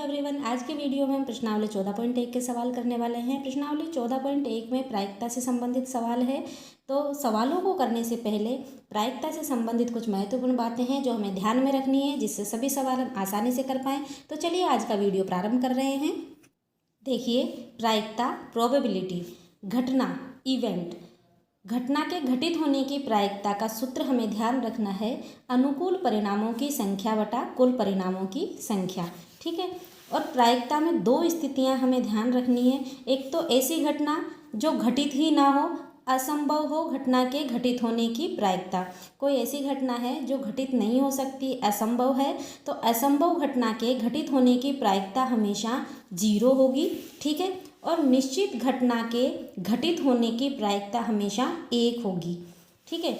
Everyone, आज के video में हम प्रश्नावली 14.1 के सवाल करने वाले हैं। प्रश्नावली 14.1 में प्रायिकता से संबंधित सवाल है। तो सवालों को करने से पहले प्रायिकता से संबंधित कुछ महत्वपूर्ण बातें हैं जो हमें ध्यान में रखनी है, जिससे सभी सवाल हम आसानी से कर पाएँ। तो चलिए आज का वीडियो प्रारंभ कर रहे हैं। देखिए, प्रायिकता प्रोबेबिलिटी, घटना इवेंट, घटना के घटित होने की प्रायिकता का सूत्र हमें ध्यान रखना है अनुकूल परिणामों की संख्या बटा कुल परिणामों की संख्या। ठीक है। और प्रायिकता में दो स्थितियां हमें ध्यान रखनी है। एक तो ऐसी घटना जो घटित ही ना हो, असंभव हो घटना के घटित होने की प्रायिकता। कोई ऐसी घटना है जो घटित नहीं हो सकती, असंभव है, तो असंभव घटना के घटित होने की प्रायिकता हमेशा 0 होगी। ठीक है। और निश्चित घटना के घटित होने की प्रायिकता हमेशा 1 होगी। ठीक है।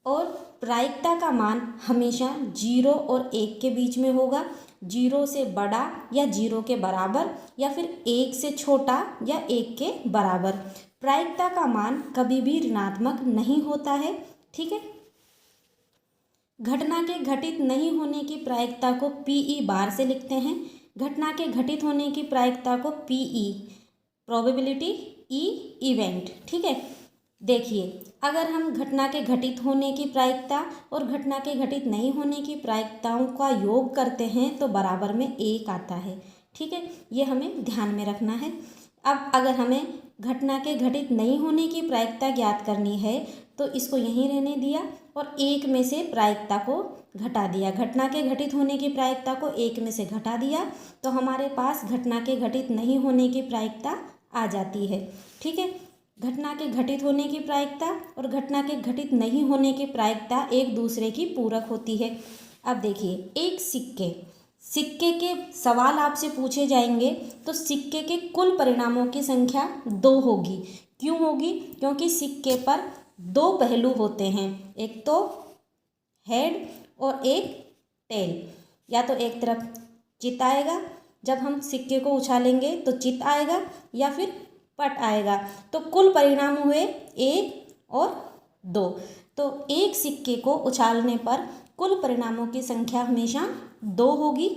और प्रायिकता का मान हमेशा 0 और 1 के बीच में होगा। 0 से बड़ा या 0 के बराबर, या फिर 1 से छोटा या 1 के बराबर। प्रायिकता का मान कभी भी ऋणात्मक नहीं होता है। ठीक है। घटना के घटित नहीं होने की प्रायिकता को PE बार से लिखते हैं। घटना के घटित होने की प्रायिकता को PE प्रोबेबिलिटी, E इवेंट। ठीक है। देखिए, अगर हम घटना के घटित होने की प्रायिकता और घटना के घटित नहीं होने की प्रायिकताओं का योग करते हैं तो बराबर में 1 आता है। ठीक है। ये हमें ध्यान में रखना है। अब अगर हमें घटना के घटित नहीं होने की प्रायिकता ज्ञात करनी है तो इसको यहीं रहने दिया और 1 में से प्रायिकता को घटा दिया। घटना के घटित होने की प्रायिकता को 1 में से घटा दिया तो हमारे पास घटना के घटित नहीं होने की प्रायिकता आ जाती है। ठीक है। घटना के घटित होने की प्रायिकता और घटना के घटित नहीं होने की प्रायिकता एक दूसरे की पूरक होती है। अब देखिए, एक सिक्के के सवाल आपसे पूछे जाएंगे तो सिक्के के कुल परिणामों की संख्या 2 होगी। क्यों होगी? क्योंकि सिक्के पर 2 पहलू होते हैं, एक तो हेड और एक टेल। या तो एक तरफ चित आएगा, जब हम सिक्के को उछालेंगे तो चित आएगा, या फिर पट आएगा। तो कुल परिणाम हुए 1 और 2। तो एक सिक्के को उछालने पर कुल परिणामों की संख्या हमेशा 2 होगी।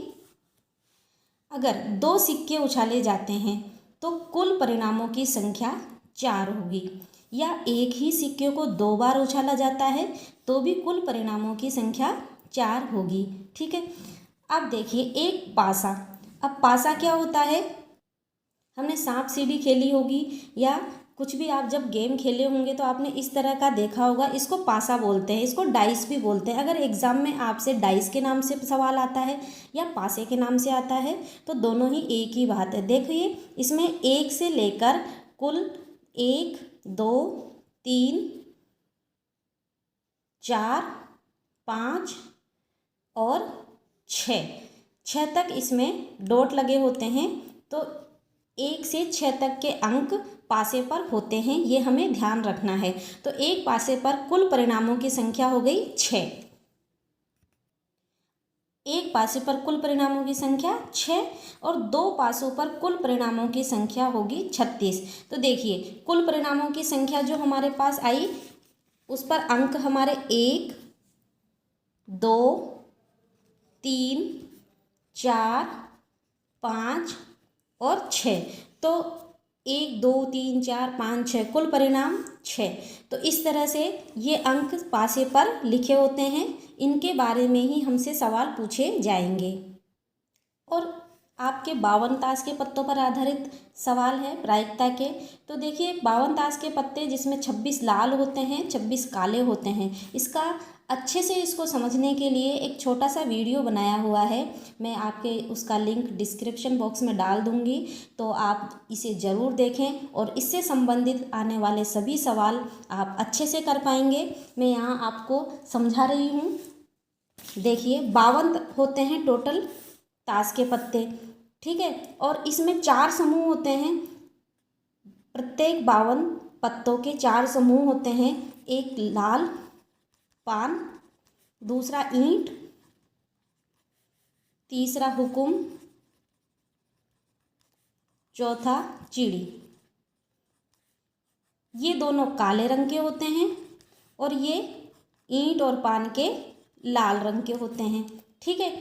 अगर 2 सिक्के उछाले जाते हैं तो कुल परिणामों की संख्या 4 होगी। या एक ही सिक्के को 2 बार उछाला जाता है तो भी कुल परिणामों की संख्या 4 होगी। ठीक है। अब देखिए, एक पासा। अब पासा क्या होता है? हमने सांप सीढ़ी खेली होगी या कुछ भी आप जब गेम खेले होंगे तो आपने इस तरह का देखा होगा। इसको पासा बोलते हैं, इसको डाइस भी बोलते हैं। अगर एग्ज़ाम में आपसे डाइस के नाम से सवाल आता है या पासे के नाम से आता है तो दोनों ही एक ही बात है। देखिए, इसमें 1 से लेकर कुल 1, 2, 3, 4, 5 और 6 तक इसमें डॉट लगे होते हैं। तो 1 से 6 तक के अंक पासे पर होते हैं, ये हमें ध्यान रखना है। तो एक पासे पर कुल परिणामों की संख्या हो गई 6। एक पासे पर कुल परिणामों की संख्या 6 और 2 पासों पर कुल परिणामों की संख्या होगी 36। तो देखिए, कुल परिणामों की संख्या जो हमारे पास आई उस पर अंक हमारे 1, 2, 3, 4, 5 और 6। तो 1, 2, 3, 4, 5, 6 कुल परिणाम 6। तो इस तरह से ये अंक पासे पर लिखे होते हैं। इनके बारे में ही हमसे सवाल पूछे जाएंगे। और आपके 52 ताश के पत्तों पर आधारित सवाल है प्रायिकता के। तो देखिए, 52 ताश के पत्ते जिसमें 26 लाल होते हैं, 26 काले होते हैं। इसका अच्छे से इसको समझने के लिए एक छोटा सा वीडियो बनाया हुआ है। मैं आपके उसका लिंक डिस्क्रिप्शन बॉक्स में डाल दूँगी, तो आप इसे ज़रूर देखें और इससे संबंधित आने वाले सभी सवाल आप अच्छे से कर पाएंगे। मैं यहाँ आपको समझा रही हूँ। देखिए, 52 होते हैं टोटल ताश के पत्ते। ठीक है। और इसमें 4 समूह होते हैं। प्रत्येक 52 पत्तों के 4 समूह होते हैं। एक लाल पान, दूसरा ईंट, तीसरा हुकुम, चौथा चिड़ी। ये दोनों काले रंग के होते हैं और ये ईंट और पान के लाल रंग के होते हैं। ठीक है।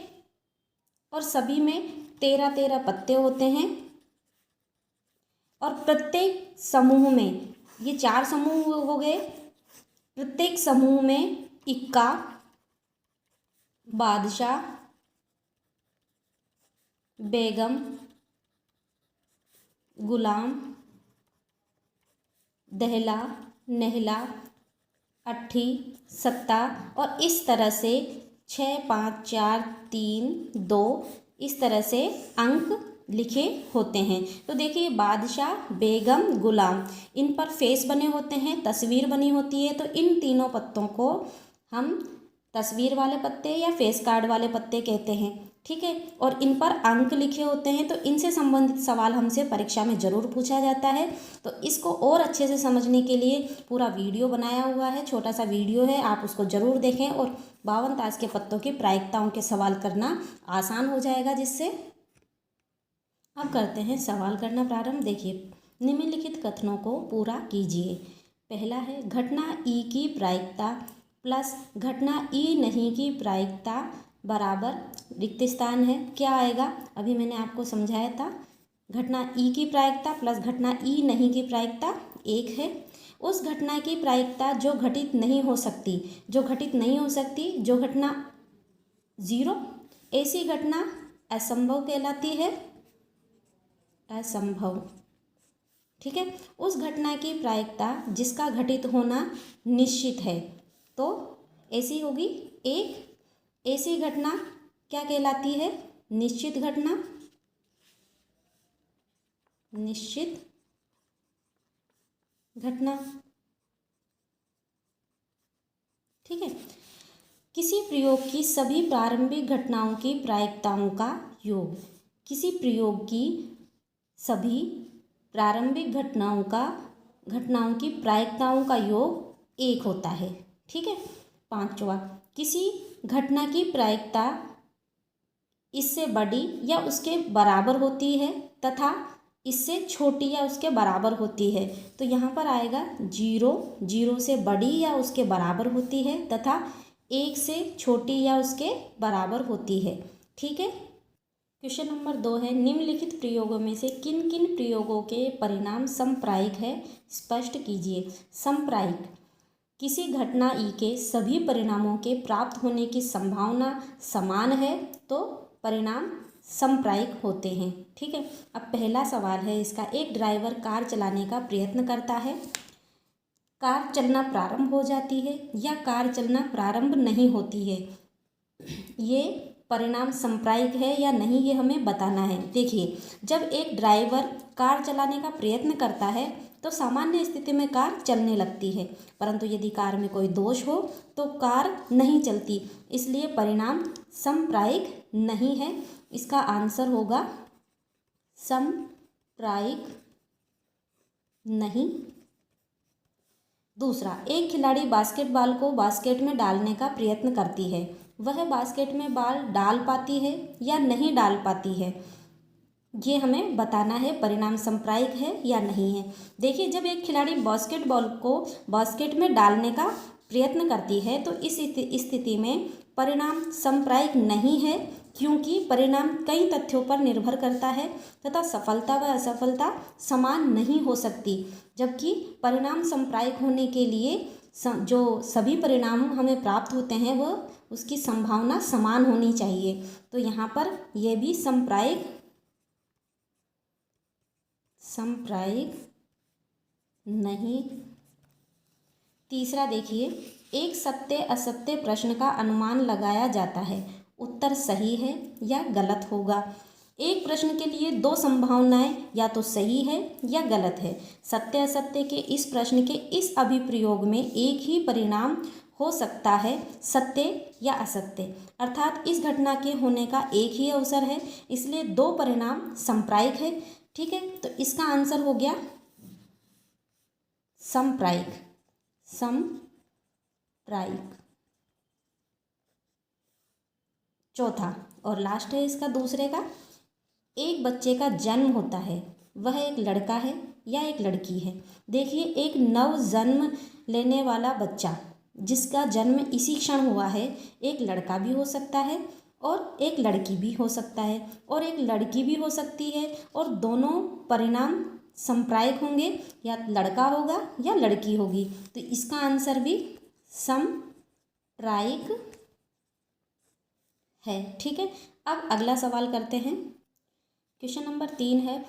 और सभी में 13 पत्ते होते हैं और प्रत्येक समूह में, ये 4 समूह हो गए, प्रत्येक समूह में इक्का, बादशाह, बेगम, गुलाम, दहला, नहला, अट्ठी, सत्ता और इस तरह से 6, 5, 4, 3, 2 इस तरह से अंक लिखे होते हैं। तो देखिए बादशाह, बेगम, गुलाम, इन पर फेस बने होते हैं, तस्वीर बनी होती है। तो इन तीनों पत्तों को हम तस्वीर वाले पत्ते या फेस कार्ड वाले पत्ते कहते हैं, ठीक है। और इन पर अंक लिखे होते हैं। तो इनसे संबंधित सवाल हमसे परीक्षा में ज़रूर पूछा जाता है। तो इसको और अच्छे से समझने के लिए पूरा वीडियो बनाया हुआ है, छोटा सा वीडियो है, आप उसको ज़रूर देखें और 52 ताश के पत्तों की प्रायिकताओं के सवाल करना आसान हो जाएगा जिससे। अब करते हैं सवाल करना प्रारंभ। देखिए निम्नलिखित कथनों को पूरा कीजिए। पहला है घटना ई की प्रायिकता प्लस घटना ई नहीं की प्रायिकता बराबर रिक्त स्थान है। क्या आएगा? अभी मैंने आपको समझाया था, घटना ई की प्रायिकता प्लस घटना ई नहीं की प्रायिकता 1 है। उस घटना की प्रायिकता जो घटित नहीं हो सकती, जो घटित नहीं हो सकती, जो घटना 0, ऐसी घटना असंभव कहलाती है, असंभव, ठीक है। उस घटना की प्रायिकता जिसका घटित होना निश्चित है, तो ऐसी होगी 1। ऐसी घटना क्या कहलाती है? निश्चित घटना, निश्चित घटना, ठीक है। किसी प्रयोग की सभी प्रारंभिक घटनाओं की प्रायिकताओं का योग, किसी प्रयोग की सभी प्रारंभिक घटनाओं की प्रायिकताओं का योग 1 होता है, ठीक है। 5वां, किसी घटना की प्रायिकता इससे बड़ी या उसके बराबर होती है तथा इससे छोटी या उसके बराबर होती है। तो यहाँ पर आएगा 0 से बड़ी या उसके बराबर होती है तथा 1 से छोटी या उसके बराबर होती है, ठीक है। क्वेश्चन नंबर 2 है निम्नलिखित प्रयोगों में से किन किन प्रयोगों के परिणाम समप्रायिक है, स्पष्ट कीजिए। समप्रायिक, किसी घटना ई के सभी परिणामों के प्राप्त होने की संभावना समान है तो परिणाम समप्रायिक होते हैं, ठीक है। अब पहला सवाल है इसका, एक ड्राइवर कार चलाने का प्रयत्न करता है, कार चलना प्रारंभ हो जाती है या कार चलना प्रारंभ नहीं होती है, ये परिणाम समप्रायिक है या नहीं ये हमें बताना है। देखिए जब एक ड्राइवर कार चलाने का प्रयत्न करता है तो सामान्य स्थिति में कार चलने लगती है, परंतु यदि कार में कोई दोष हो तो कार नहीं चलती, इसलिए परिणाम समप्रायिक नहीं है। इसका आंसर होगा समप्रायिक नहीं। दूसरा, एक खिलाड़ी बास्केटबॉल को बास्केट में डालने का प्रयत्न करती है, वह बास्केट में बॉल डाल पाती है या नहीं डाल पाती है, ये हमें बताना है परिणाम समप्रायिक है या नहीं है। देखिए जब एक खिलाड़ी बास्केटबॉल को बास्केट में डालने का प्रयत्न करती है तो इस स्थिति में परिणाम समप्रायिक नहीं है, क्योंकि परिणाम कई तथ्यों पर निर्भर करता है तथा सफलता व असफलता समान नहीं हो सकती, जबकि परिणाम समप्रायिक होने के लिए जो सभी परिणाम हमें प्राप्त होते हैं वह उसकी संभावना समान होनी चाहिए। तो यहाँ पर यह भी समप्रायिक नहीं। तीसरा देखिए, एक सत्य असत्य प्रश्न का अनुमान लगाया जाता है, उत्तर सही है या गलत होगा। एक प्रश्न के लिए 2 संभावनाएं या तो सही है या गलत है। सत्य असत्य के इस प्रश्न के इस अभिप्रयोग में एक ही परिणाम हो सकता है, सत्य या असत्य, अर्थात इस घटना के होने का एक ही अवसर है, इसलिए 2 परिणाम समप्रायिक है, ठीक है। तो इसका आंसर हो गया समप्रायिक। चौथा और लास्ट है इसका दूसरे का, एक बच्चे का जन्म होता है, वह एक लड़का है या एक लड़की है। देखिए एक नव जन्म लेने वाला बच्चा जिसका जन्म इसी क्षण हुआ है, एक लड़का भी हो सकता है और एक लड़की भी हो सकता है और एक लड़की भी हो सकती है और दोनों परिणाम समप्रायिक होंगे, या लड़का होगा या लड़की होगी, तो इसका आंसर भी समप्रायिक है। ठीक है, अब अगला सवाल करते हैं। क्वेश्चन नंबर 3 है,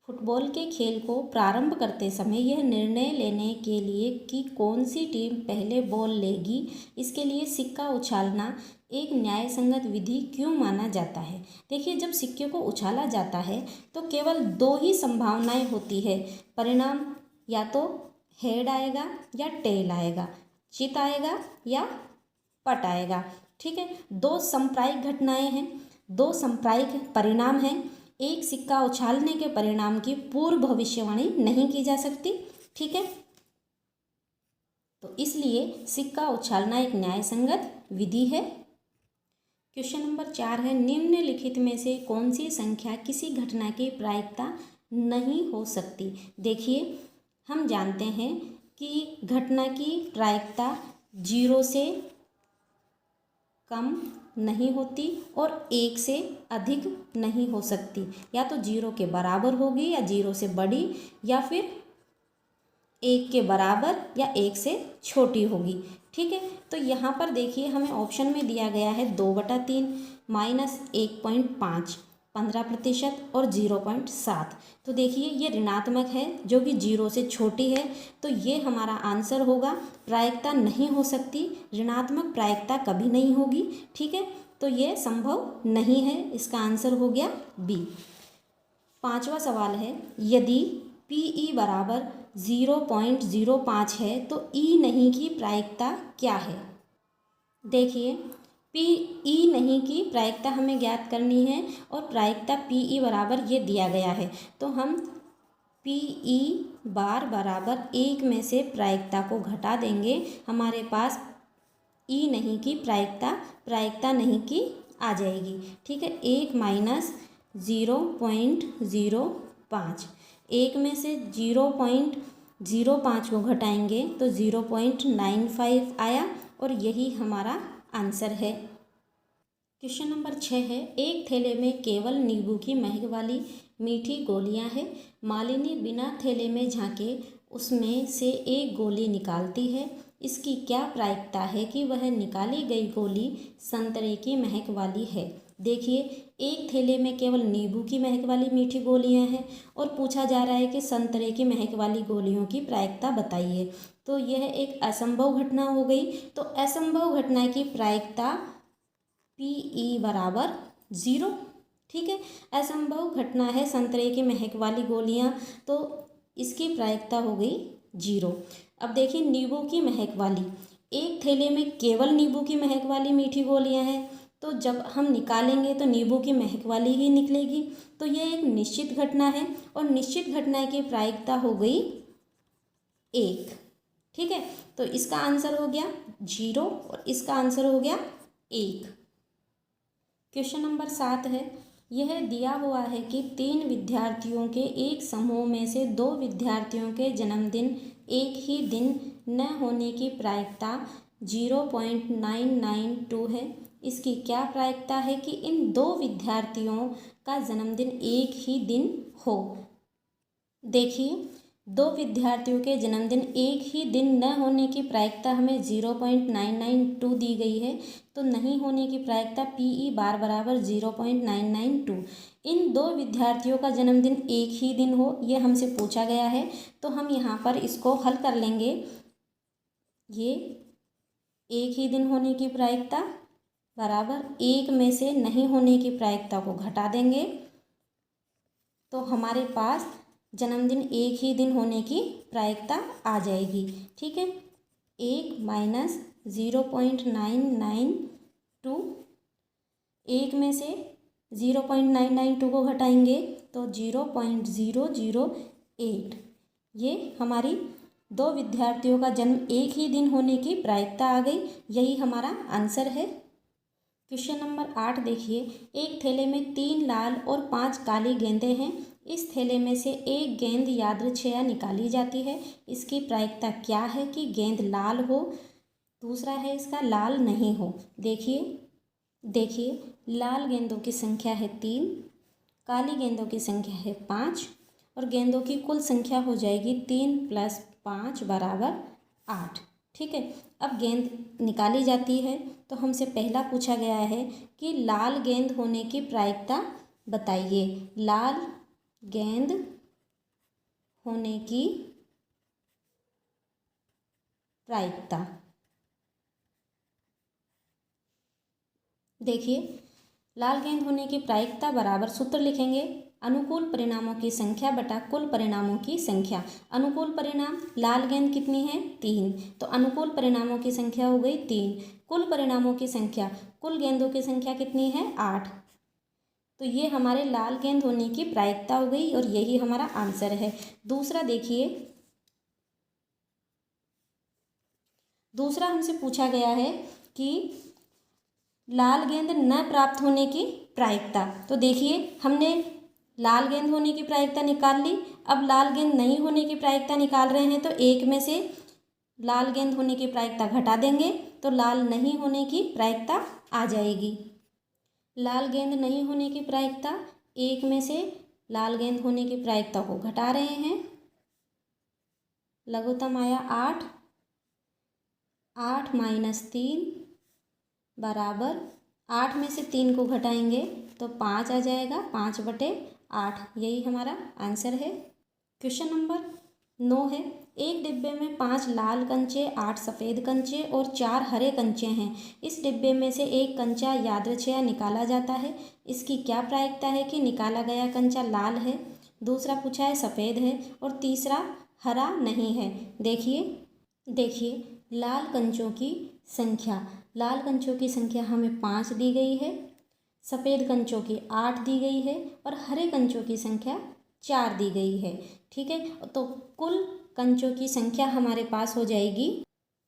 फुटबॉल के खेल को प्रारंभ करते समय यह निर्णय लेने के लिए कि कौन सी टीम पहले बॉल लेगी, इसके लिए सिक्का उछालना एक न्यायसंगत विधि क्यों माना जाता है। देखिए, जब सिक्के को उछाला जाता है तो केवल दो ही संभावनाएं होती है, परिणाम या तो हेड आएगा या टेल आएगा, चित आएगा या पट आएगा। ठीक है, दो समप्रायिक घटनाएं हैं, दो समप्रायिक परिणाम हैं। एक सिक्का उछालने के परिणाम की पूर्व भविष्यवाणी नहीं की जा सकती। ठीक है, तो इसलिए सिक्का उछालना एक न्यायसंगत विधि है। क्वेश्चन नंबर 4 है, निम्नलिखित में से कौन सी संख्या किसी घटना की प्रायिकता नहीं हो सकती। देखिए, हम जानते हैं कि घटना की प्रायिकता 0 से कम नहीं होती और 1 से अधिक नहीं हो सकती, या तो 0 के बराबर होगी या 0 से बड़ी, या फिर 1 के बराबर या 1 से छोटी होगी। ठीक है, तो यहाँ पर देखिए हमें ऑप्शन में दिया गया है 2/3, -1.5, 15% और 0.7। तो देखिए ये ऋणात्मक है जो कि 0 से छोटी है, तो ये हमारा आंसर होगा। प्रायिकता नहीं हो सकती, ऋणात्मक प्रायिकता कभी नहीं होगी। ठीक है, तो ये संभव नहीं है, इसका आंसर हो गया बी। 5वां सवाल है, यदि PE बराबर 0.05 है तो E नहीं की प्रायिकता क्या है। देखिए, PE नहीं की प्रायिकता हमें ज्ञात करनी है और प्रायिकता PE बराबर ये दिया गया है, तो हम PE बार बराबर 1 में से प्रायिकता को घटा देंगे, हमारे पास E नहीं की प्रायिकता नहीं की आ जाएगी। ठीक है, 1 माइनस 0.05, 1 में से 0.05 को घटाएंगे तो 0.95 आया और यही हमारा आंसर है। क्वेश्चन नंबर 6 है, एक थैले में केवल नींबू की महक वाली मीठी गोलियां हैं। मालिनी बिना थैले में झांके उसमें से एक गोली निकालती है। इसकी क्या प्रायिकता है कि वह निकाली गई गोली संतरे की महक वाली है। देखिए, एक थैले में केवल नींबू की महक वाली मीठी गोलियां हैं और पूछा जा रहा है कि संतरे की महक वाली गोलियों की प्रायिकता बताइए। तो यह एक असंभव घटना हो गई, तो असंभव घटना की प्रायिकता PE बराबर 0। ठीक है, असंभव घटना है संतरे की महक वाली गोलियां, तो इसकी प्रायिकता हो गई 0। अब देखिए, नींबू की महक वाली, एक थैले में केवल नींबू की महक वाली मीठी गोलियां हैं, तो जब हम निकालेंगे तो नींबू की महक वाली ही निकलेगी, तो ये एक निश्चित घटना है और निश्चित घटना की प्रायिकता हो गई 1। ठीक है, तो इसका आंसर हो गया 0 और इसका आंसर हो गया 1। क्वेश्चन नंबर 7 है, यह दिया हुआ है कि 3 विद्यार्थियों के एक समूह में से 2 विद्यार्थियों के जन्मदिन एक ही दिन न होने की प्रायिकता 0.992 है। इसकी क्या प्रायिकता है कि इन 2 विद्यार्थियों का जन्मदिन एक ही दिन हो। देखिए, 2 विद्यार्थियों के जन्मदिन एक ही दिन न होने की प्रायिकता हमें 0.992 दी गई है, तो नहीं होने की प्रायिकता PE बार बराबर 0.992। इन 2 विद्यार्थियों का जन्मदिन एक ही दिन हो, ये हमसे पूछा गया है, तो हम यहाँ पर इसको हल कर लेंगे। ये एक ही दिन होने की प्रायिकता बराबर 1 में से नहीं होने की प्रायिकता को घटा देंगे, तो हमारे पास जन्मदिन एक ही दिन होने की प्रायिकता आ जाएगी। ठीक है, 1 माइनस 0.992, 1 में से 0.992 को घटाएंगे तो 0.008। ये हमारी 2 विद्यार्थियों का जन्म एक ही दिन होने की प्रायिकता आ गई, यही हमारा आंसर है। क्वेश्चन नंबर 8 देखिए, एक थैले में 3 लाल और 5 काली गेंदें हैं। इस थैले में से एक गेंद यादृच्छया निकाली जाती है। इसकी प्रायिकता क्या है कि गेंद लाल हो, दूसरा है इसका लाल नहीं हो। देखिए, देखिए, लाल गेंदों की संख्या है 3, काली गेंदों की संख्या है 5 और गेंदों की कुल संख्या हो जाएगी 3 + 5 = 8। ठीक है, अब गेंद निकाली जाती है तो हमसे पहला पूछा गया है कि लाल गेंद होने की प्रायिकता बताइए। लाल गेंद होने की प्रायिकता। देखिए, लाल गेंद होने की प्रायिकता बराबर सूत्र लिखेंगे, अनुकूल परिणामों की संख्या बटा कुल परिणामों की संख्या। अनुकूल परिणाम लाल गेंद कितनी है 3, तो अनुकूल परिणामों की संख्या हो गई 3। कुल परिणामों की संख्या, कुल गेंदों की संख्या कितनी है 8। तो ये हमारे लाल गेंद होने की प्रायिकता हो गई और यही हमारा आंसर है। दूसरा देखिए, दूसरा हमसे पूछा गया है कि लाल गेंद न प्राप्त होने की प्रायिकता। तो देखिए, हमने लाल गेंद होने की प्रायिकता निकाल ली, अब लाल गेंद नहीं होने की प्रायिकता निकाल रहे हैं, तो एक में से लाल गेंद होने की प्रायिकता घटा देंगे तो लाल नहीं होने की प्रायिकता आ जाएगी। लाल गेंद नहीं होने की प्रायिकता, एक में से लाल गेंद होने की प्रायिकता को घटा रहे हैं, लघुत्तम आया 8, 8 - 3 बराबर 8 में से 3 को घटाएंगे तो 5 आ जाएगा, 5/8। यही हमारा आंसर है। क्वेश्चन नंबर 9 है, एक डिब्बे में 5 लाल कंचे, 8 सफ़ेद कंचे और 4 हरे कंचे हैं। इस डिब्बे में से एक कंचा यादृच्छया निकाला जाता है। इसकी क्या प्रायिकता है कि निकाला गया कंचा लाल है, दूसरा पूछा है सफ़ेद है और तीसरा हरा नहीं है। देखिए, लाल कंचों की संख्या, लाल कंचों की संख्या हमें 5 दी गई है, सफ़ेद कंचों की 8 दी गई है और हरे कंचों की संख्या 4 दी गई है। ठीक है, तो कुल कंचों की संख्या हमारे पास हो जाएगी,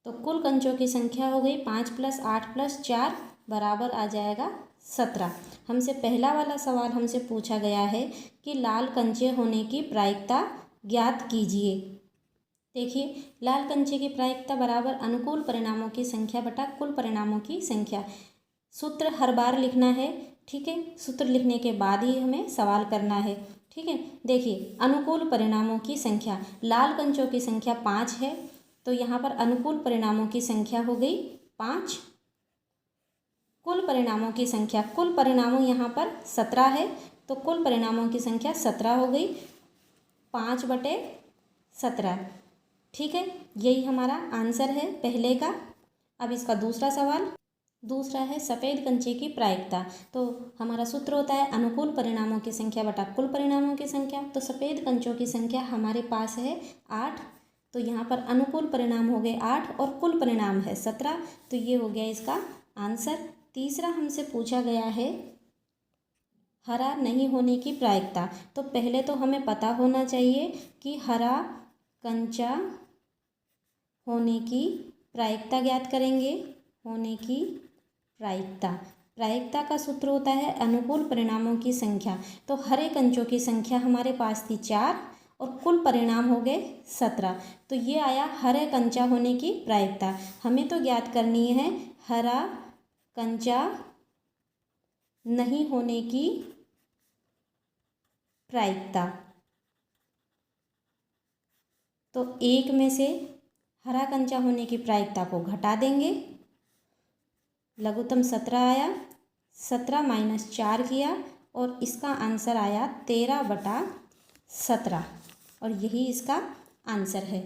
तो कुल कंचों की संख्या हो गई 5 + 8 + 4 बराबर आ जाएगा 17। हमसे पहला वाला सवाल हमसे पूछा गया है कि लाल कंचे होने की प्रायिकता ज्ञात कीजिए। देखिए, लाल कंचे की प्रायिकता बराबर अनुकूल परिणामों की संख्या बटा कुल परिणामों की संख्या। सूत्र हर बार लिखना है, ठीक है, सूत्र लिखने के बाद ही हमें सवाल करना है। ठीक है, देखिए, अनुकूल परिणामों की संख्या, लाल कंचों की संख्या 5 है, तो यहाँ पर अनुकूल परिणामों की संख्या हो गई 5। कुल परिणामों की संख्या, कुल परिणामों यहाँ पर 17 है, तो कुल परिणामों की संख्या 17 हो गई, 5/17। ठीक है, यही हमारा आंसर है पहले का। अब इसका दूसरा सवाल, दूसरा है सफ़ेद कंचे की प्रायिकता। तो हमारा सूत्र होता है अनुकूल परिणामों की संख्या बटा कुल परिणामों की संख्या। तो सफ़ेद कंचों की संख्या हमारे पास है 8, तो यहाँ पर अनुकूल परिणाम हो गए 8 और कुल परिणाम है 17, तो ये हो गया इसका आंसर। तीसरा हमसे पूछा गया है हरा नहीं होने की प्रायिकता। तो पहले तो हमें पता होना चाहिए कि हरा कंचा होने की प्रायिकता ज्ञात करेंगे। होने की प्रायिकता का सूत्र होता है अनुकूल परिणामों की संख्या। तो हरे कंचों की संख्या हमारे पास थी 4 और कुल परिणाम हो गए 17, तो ये आया हरे कंचा होने की प्रायिकता। हमें तो ज्ञात करनी है हरा कंचा नहीं होने की प्रायिकता। तो एक में से हरा कंचा होने की प्रायिकता को घटा देंगे, लघुत्तम 17 आया, 17 - 4 किया और इसका आंसर आया 13/17 और यही इसका आंसर है।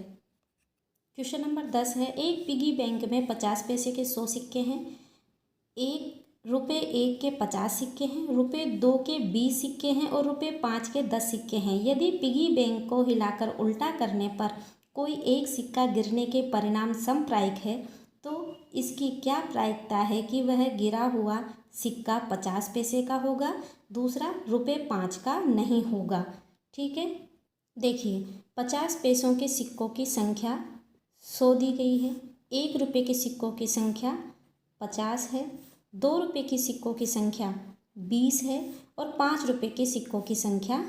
क्वेश्चन नंबर 10 है, एक पिगी बैंक में 50 पैसे के 100 सिक्के हैं, ₹1 के 50 सिक्के हैं, ₹2 के 20 सिक्के हैं और ₹5 के 10 सिक्के हैं। यदि पिगी बैंक को हिलाकर उल्टा करने पर कोई एक सिक्का गिरने के परिणाम समप्रायिक है, तो इसकी क्या प्रायिकता है कि वह गिरा हुआ सिक्का 50 पैसे का होगा, दूसरा ₹5 का नहीं होगा। ठीक है, देखिए, 50 पैसों के सिक्कों की संख्या 100 दी गई है, ₹1 के सिक्कों की संख्या 50 है, ₹2 के सिक्कों की संख्या 20 है और ₹5 के सिक्कों की संख्या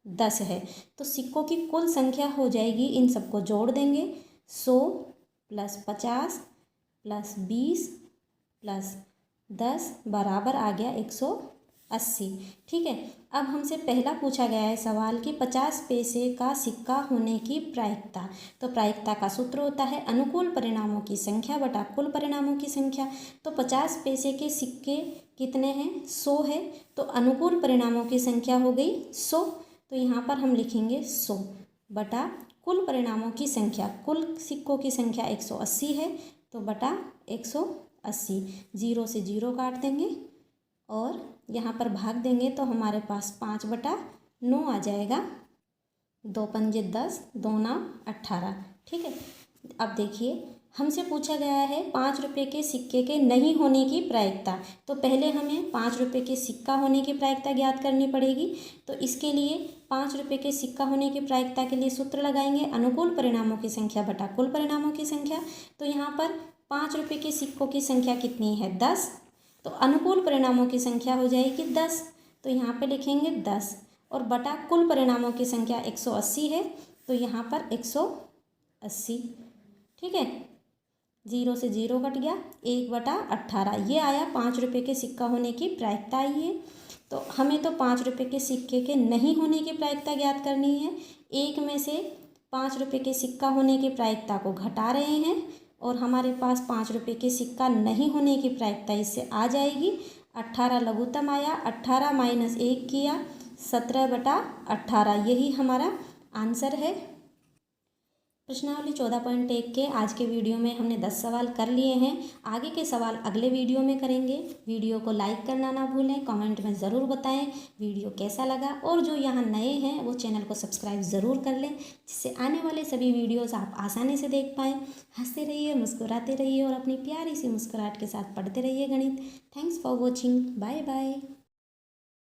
10 है। तो सिक्कों की कुल संख्या हो जाएगी, इन सबको जोड़ देंगे, 100 + 50 + 20 + 10 बराबर आ गया 180। ठीक है, अब हमसे पहला पूछा गया है सवाल कि 50 पैसे का सिक्का होने की प्रायिकता। तो प्रायिकता का सूत्र होता है अनुकूल परिणामों की संख्या बटा कुल परिणामों की संख्या। तो 50 पैसे के सिक्के कितने हैं? 100 है। तो अनुकूल परिणामों की संख्या हो गई 100। तो यहाँ पर हम लिखेंगे 100 बटा कुल परिणामों की संख्या। कुल सिक्कों की संख्या 180 है, तो बटा 180। 0 से 0 काट देंगे और यहाँ पर भाग देंगे तो हमारे पास 5/9 आ जाएगा। 2 पंजे 10, 2 9 18। ठीक है, अब देखिए हमसे पूछा गया है 5 रुपये के सिक्के के नहीं होने की प्रायिकता। तो पहले हमें 5 रुपये के सिक्का होने की प्रायिकता ज्ञात करनी पड़ेगी। तो इसके लिए 5 रुपये के सिक्का होने की प्रायिकता के लिए सूत्र लगाएंगे अनुकूल परिणामों की संख्या बटा कुल परिणामों की संख्या। तो यहाँ पर 5 रुपये के सिक्कों की संख्या कितनी है? 10। तो अनुकूल परिणामों की संख्या हो जाएगी 10। तो यहाँ पे लिखेंगे 10 और बटा कुल परिणामों की संख्या 180 है, तो यहाँ पर 180। ठीक है, 0 से 0 कट गया, 1/18 ये आया 5 रुपये के सिक्का होने की प्रायिकता आई है। तो हमें तो 5 रुपये के सिक्के के नहीं होने की प्रायिकता ज्ञात करनी है। एक में से 5 रुपये के सिक्का होने की प्रायिकता को घटा रहे हैं और हमारे पास 5 रुपये के सिक्का नहीं होने की प्रायिकता इससे आ जाएगी। 18 लघुत्तम आया, 18 माइनस 1 किया, 17/18 यही हमारा आंसर है। प्रश्नावली 14.1 के आज के वीडियो में हमने 10 सवाल कर लिए हैं। आगे के सवाल अगले वीडियो में करेंगे। वीडियो को लाइक करना ना भूलें, कमेंट में ज़रूर बताएं वीडियो कैसा लगा, और जो यहाँ नए हैं वो चैनल को सब्सक्राइब ज़रूर कर लें, जिससे आने वाले सभी वीडियोस आप आसानी से देख पाएँ। हंसते रहिए, मुस्कुराते रहिए और अपनी प्यारी सी मुस्कुराहट के साथ पढ़ते रहिए गणित। Thanks for watching, bye bye.